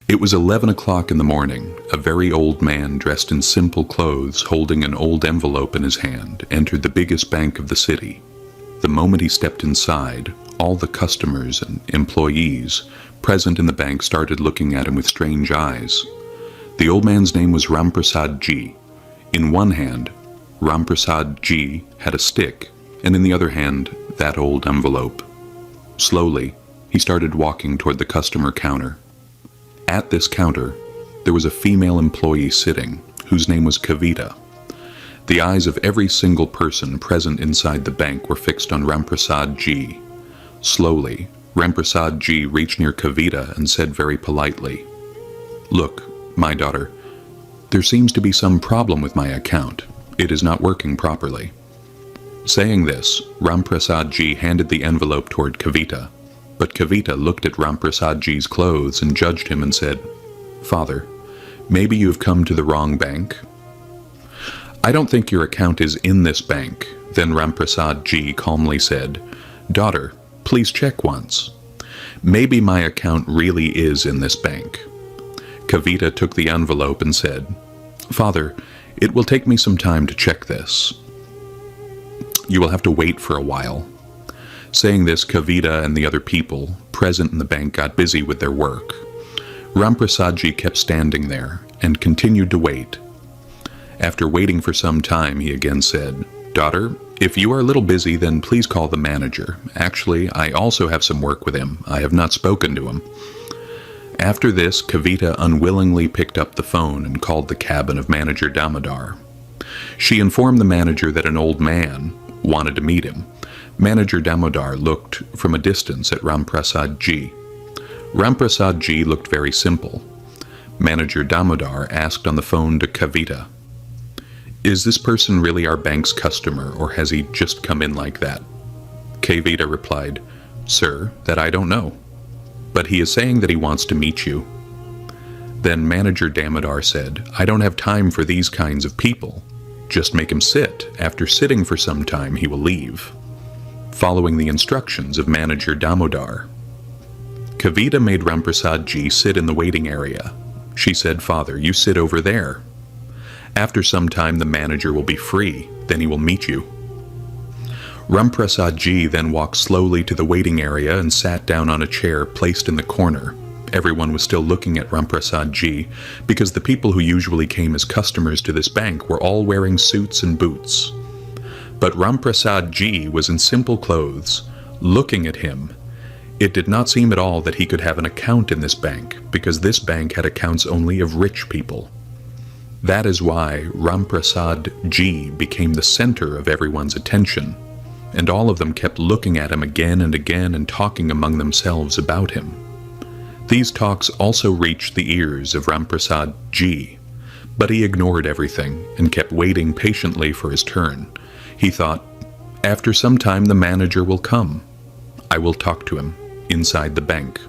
It was 11 o'clock in the morning. A very old man dressed in simple clothes, holding an old envelope in his hand, entered the biggest bank of the city. The moment he stepped inside, all the customers and employees present in the bank started looking at him with strange eyes. The old man's name was Ramprasad Ji. In one hand, Ramprasad Ji had a stick, and in the other hand, that old envelope. Slowly, he started walking toward the customer counter. At this counter, there was a female employee sitting, whose name was Kavita. The eyes of every single person present inside the bank were fixed on Ramprasad Ji. Slowly, Ramprasad Ji reached near Kavita and said very politely, "Look, my daughter, there seems to be some problem with my account. It is not working properly." Saying this, Ramprasad Ji handed the envelope toward Kavita, but Kavita looked at Ramprasad Ji's clothes and judged him and said, "Father, maybe you have come to the wrong bank." "I don't think your account is in this bank." Then Ramprasad Ji calmly said, "Daughter, please check once. Maybe my account really is in this bank." Kavita took the envelope and said, "Father, it will take me some time to check this. You will have to wait for a while." Saying this, Kavita and the other people present in the bank got busy with their work. Ramprasad Ji kept standing there and continued to wait. After waiting for some time, he again said, "Daughter, if you are a little busy, then please call the manager. Actually, I also have some work with him. I have not spoken to him." After this, Kavita unwillingly picked up the phone and called the cabin of Manager Damodar. She informed the manager that an old man wanted to meet him. Manager Damodar looked from a distance at Ramprasad Ji. Ramprasad Ji looked very simple. Manager Damodar asked on the phone to Kavita, "Is this person really our bank's customer, or has he just come in like that?" Kavita replied, "Sir, that I don't know. But he is saying that he wants to meet you." Then Manager Damodar said, "I don't have time for these kinds of people. Just make him sit. After sitting for some time, he will leave." Following the instructions of Manager Damodar, Kavita made Ramprasad Ji sit in the waiting area. She said, "Father, you sit over there. After some time, the manager will be free. Then he will meet you." Ramprasad Ji then walked slowly to the waiting area and sat down on a chair placed in the corner. Everyone was still looking at Ramprasad Ji because the people who usually came as customers to this bank were all wearing suits and boots. But Ramprasad Ji was in simple clothes. Looking at him, it did not seem at all that he could have an account in this bank, because this bank had accounts only of rich people. That is why Ramprasad Ji became the center of everyone's attention, and all of them kept looking at him again and again and talking among themselves about him. These talks also reached the ears of Ramprasad Ji, but he ignored everything and kept waiting patiently for his turn. He thought, "After some time the manager will come. I will talk to him inside the bank."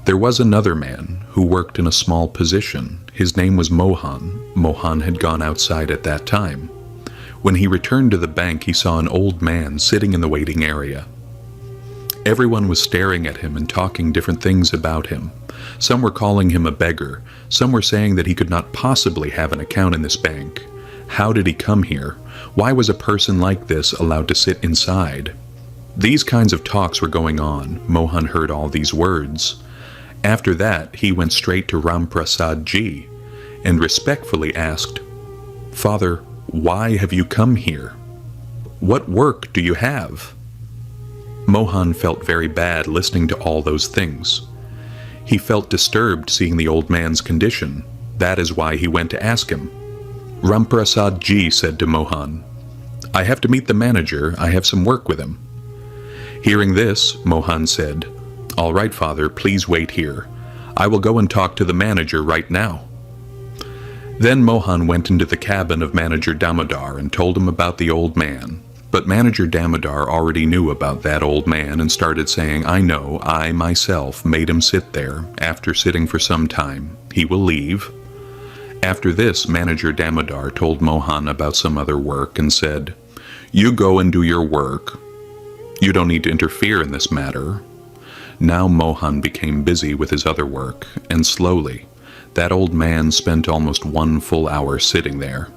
There was another man who worked in a small position. His name was Mohan. Mohan had gone outside at that time. When he returned to the bank, he saw an old man sitting in the waiting area. Everyone was staring at him and talking different things about him. Some were calling him a beggar. Some were saying that he could not possibly have an account in this bank. How did he come here? Why was a person like this allowed to sit inside? These kinds of talks were going on. Mohan heard all these words. After that, he went straight to Ramprasad Ji and respectfully asked, "Father, why have you come here? What work do you have?" Mohan felt very bad listening to all those things. He felt disturbed seeing the old man's condition. That is why he went to ask him. Ramprasad Ji said to Mohan, "I have to meet the manager. I have some work with him." Hearing this, Mohan said, "All right, Father, please wait here. I will go and talk to the manager right now." Then Mohan went into the cabin of Manager Damodar and told him about the old man. But Manager Damodar already knew about that old man and started saying, "I know, I myself made him sit there. After sitting for some time, he will leave." After this, Manager Damodar told Mohan about some other work and said, "You go and do your work. You don't need to interfere in this matter." Now Mohan became busy with his other work, and slowly, that old man spent almost 1 full hour sitting there.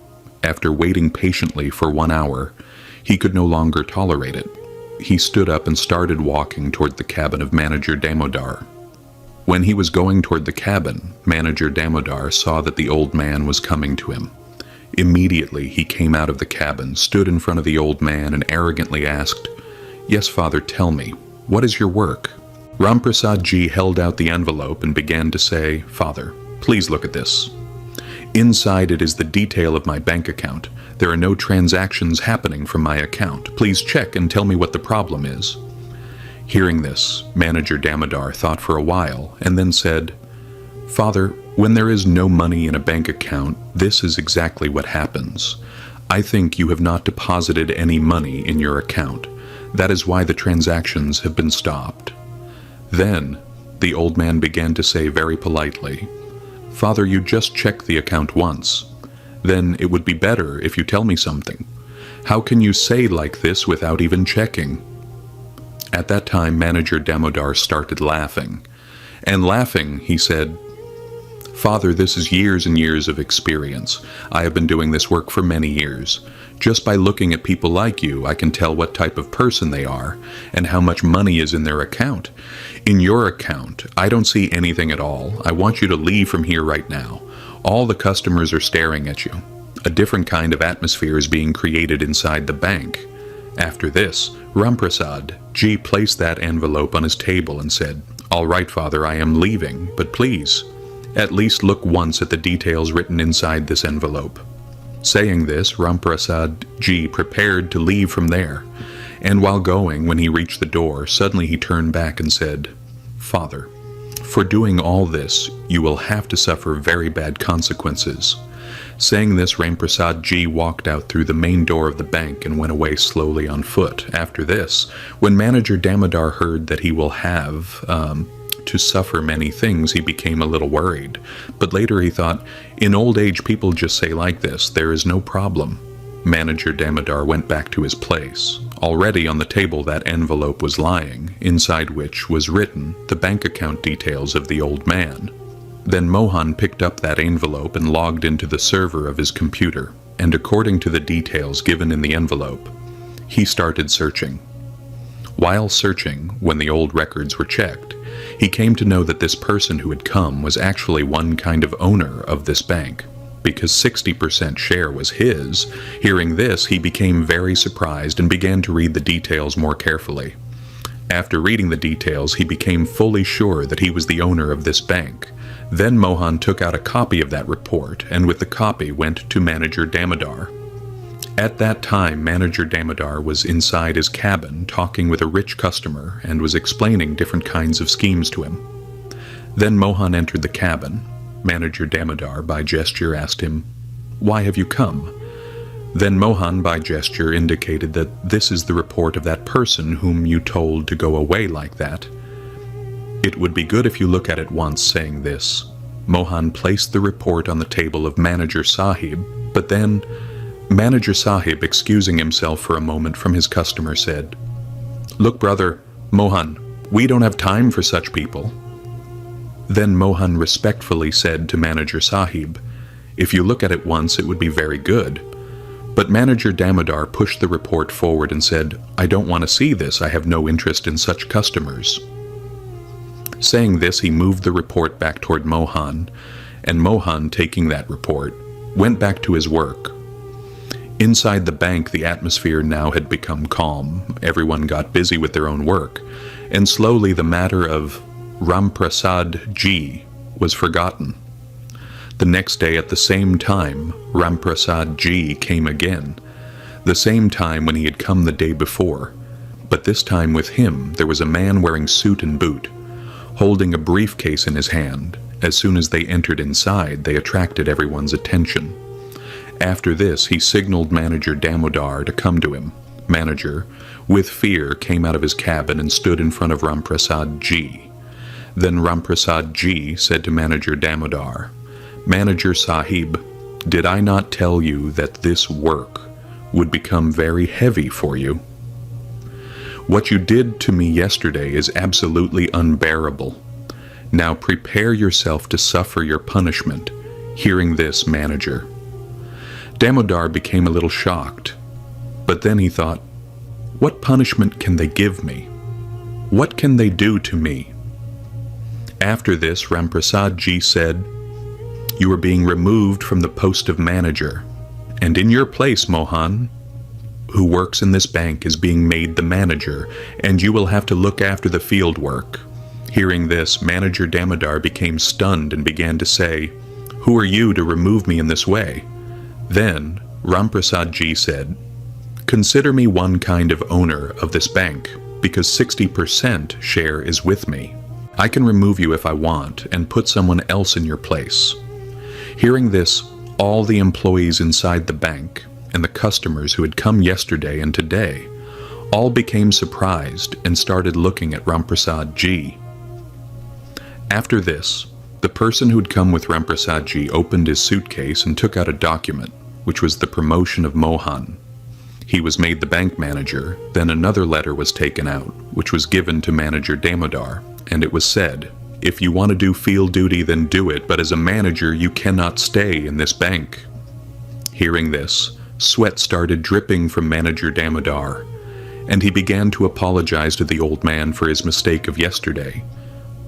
After waiting patiently for 1 hour, he could no longer tolerate it. He stood up and started walking toward the cabin of Manager Damodar. When he was going toward the cabin, Manager Damodar saw that the old man was coming to him. Immediately he came out of the cabin, stood in front of the old man, and arrogantly asked, "Yes, father, tell me, what is your work?" Ramprasad Ji held out the envelope and began to say, "Father, please look at this. Inside it is the detail of my bank account. There are no transactions happening from my account. Please check and tell me what the problem is." Hearing this, Manager Damodar thought for a while and then said, "Father, when there is no money in a bank account, this is exactly what happens. I think you have not deposited any money in your account. That is why the transactions have been stopped." Then, the old man began to say very politely, "Father, you just check the account once. Then it would be better if you tell me something. How can you say like this without even checking?" At that time, Manager Damodar started laughing. And laughing, he said, "Father, this is years and years of experience. I have been doing this work for many years. Just by looking at people like you, I can tell what type of person they are and how much money is in their account. In your account, I don't see anything at all. I want you to leave from here right now. All the customers are staring at you. A different kind of atmosphere is being created inside the bank." After this, Ramprasad Ji placed that envelope on his table and said, "All right, father, I am leaving, but please, at least look once at the details written inside this envelope." Saying this, Ramprasad Ji prepared to leave from there, and while going, when he reached the door, suddenly he turned back and said, "Father, for doing all this, you will have to suffer very bad consequences." Saying this, Ramprasad Ji walked out through the main door of the bank and went away slowly on foot. After this, when Manager Damodar heard that he will have to suffer many things, he became a little worried. But later he thought, in old age people just say like this, there is no problem. Manager Damodar went back to his place. Already on the table that envelope was lying, inside which was written the bank account details of the old man. Then Mohan picked up that envelope and logged into the server of his computer, and according to the details given in the envelope, he started searching. While searching, when the old records were checked, he came to know that this person who had come was actually one kind of owner of this bank, because 60% share was his. Hearing this, he became very surprised and began to read the details more carefully. After reading the details, he became fully sure that he was the owner of this bank. Then Mohan took out a copy of that report, and with the copy went to Manager Damodar. At that time, Manager Damodar was inside his cabin talking with a rich customer and was explaining different kinds of schemes to him. Then Mohan entered the cabin. Manager Damodar, by gesture, asked him, "Why have you come?" Then Mohan, by gesture, indicated that this is the report of that person whom you told to go away like that. "It would be good if you look at it once." Saying this, Mohan placed the report on the table of Manager Sahib, but then Manager Sahib, excusing himself for a moment from his customer, said, "Look, brother, Mohan, we don't have time for such people." Then Mohan respectfully said to Manager Sahib, "If you look at it once, it would be very good." But Manager Damodar pushed the report forward and said, "I don't want to see this. I have no interest in such customers." Saying this, he moved the report back toward Mohan, and Mohan, taking that report, went back to his work. Inside the bank, the atmosphere now had become calm. Everyone got busy with their own work, and slowly the matter of Ramprasad Ji was forgotten. The next day at the same time, Ramprasad Ji came again, the same time when he had come the day before, but this time with him there was a man wearing suit and boot, holding a briefcase in his hand. As soon as they entered inside, they attracted everyone's attention. After this, he signaled Manager Damodar to come to him. Manager, with fear, came out of his cabin and stood in front of Ramprasad Ji. Then Ramprasad Ji said to Manager Damodar, "Manager Sahib, did I not tell you that this work would become very heavy for you?" What you did to me yesterday is absolutely unbearable. Now prepare yourself to suffer your punishment." Hearing this, manager Damodar became a little shocked, but then he thought, "What punishment can they give me? What can they do to me?" After this, Ramprasad Ji said, "You are being removed from the post of manager, and in your place, Mohan, who works in this bank, is being made the manager, and you will have to look after the field work." Hearing this, Manager Damodar became stunned and began to say, "Who are you to remove me in this way?" Then Ramprasad Ji said, "Consider me one kind of owner of this bank, because 60% share is with me. I can remove you if I want and put someone else in your place." Hearing this, all the employees inside the bank and the customers who had come yesterday and today all became surprised and started looking at Ramprasad Ji. After this, the person who had come with Ramprasad Ji opened his suitcase and took out a document, which was the promotion of Mohan. He was made the bank manager. Then another letter was taken out, which was given to Manager Damodar, and it was said, "If you want to do field duty, then do it, but as a manager you cannot stay in this bank." Hearing this, sweat started dripping from Manager Damodar, and he began to apologize to the old man for his mistake of yesterday.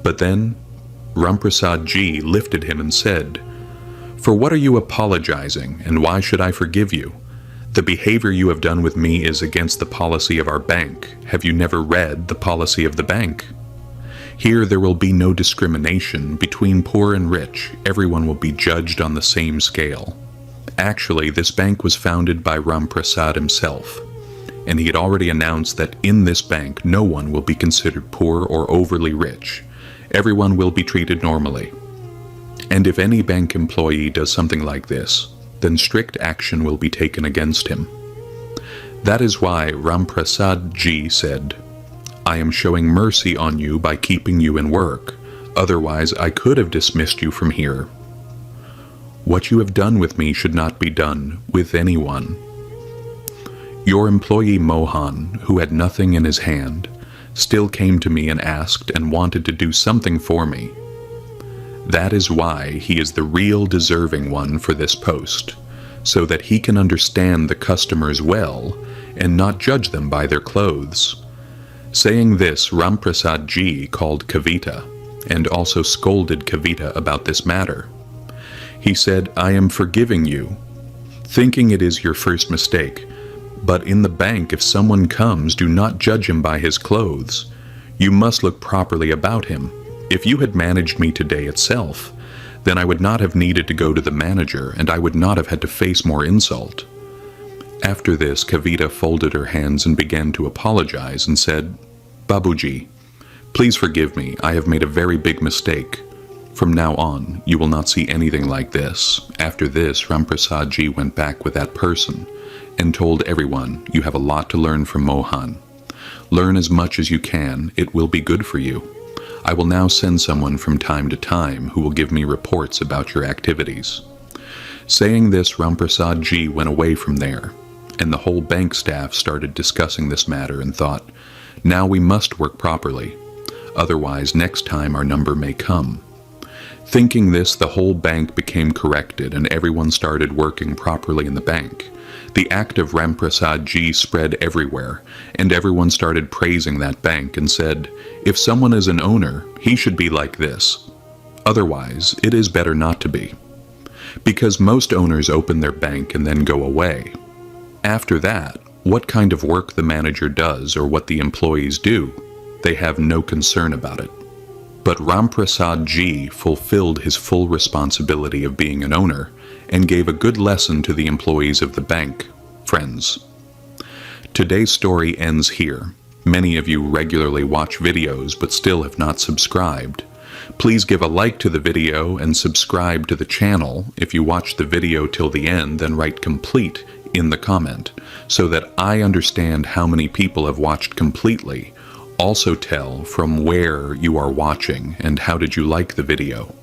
But then Ramprasad Ji lifted him and said, "For what are you apologizing, and why should I forgive you? The behavior you have done with me is against the policy of our bank. Have you never read the policy of the bank? Here there will be no discrimination between poor and rich. Everyone will be judged on the same scale." Actually, this bank was founded by Ramprasad himself, and he had already announced that in this bank no one will be considered poor or overly rich. Everyone will be treated normally. And if any bank employee does something like this, then strict action will be taken against him. That is why Ramprasad Ji said, "I am showing mercy on you by keeping you in work. Otherwise, I could have dismissed you from here. What you have done with me should not be done with anyone." Your employee Mohan, who had nothing in his hand, still came to me and asked and wanted to do something for me. That is why he is the real deserving one for this post, so that he can understand the customers well and not judge them by their clothes. Saying this, Ramprasad Ji called Kavita and also scolded Kavita about this matter. He said, "I am forgiving you, thinking it is your first mistake, but in the bank if someone comes, do not judge him by his clothes. You must look properly about him. If you had managed me today itself, then I would not have needed to go to the manager, and I would not have had to face more insult." After this, Kavita folded her hands and began to apologize and said, "Babuji, please forgive me. I have made a very big mistake. From now on, you will not see anything like this." After this, Ramprasad Ji went back with that person and told everyone, "You have a lot to learn from Mohan. Learn as much as you can. It will be good for you. I will now send someone from time to time who will give me reports about your activities." Saying this, Ramprasad Ji went away from there, and the whole bank staff started discussing this matter and thought, "Now we must work properly. Otherwise, next time our number may come." Thinking this, the whole bank became corrected and everyone started working properly in the bank. The act of Ramprasad Ji spread everywhere, and everyone started praising that bank and said, "If someone is an owner, he should be like this. Otherwise, it is better not to be." Because most owners open their bank and then go away. After that, what kind of work the manager does or what the employees do, they have no concern about it. But Ramprasad Ji fulfilled his full responsibility of being an owner and gave a good lesson to the employees of the bank. Friends, today's story ends here. Many of you regularly watch videos but still have not subscribed. Please give a like to the video and subscribe to the channel. If you watch the video till the end, then write complete in the comment so that I understand how many people have watched completely. Also tell from where you are watching and how did you like the video.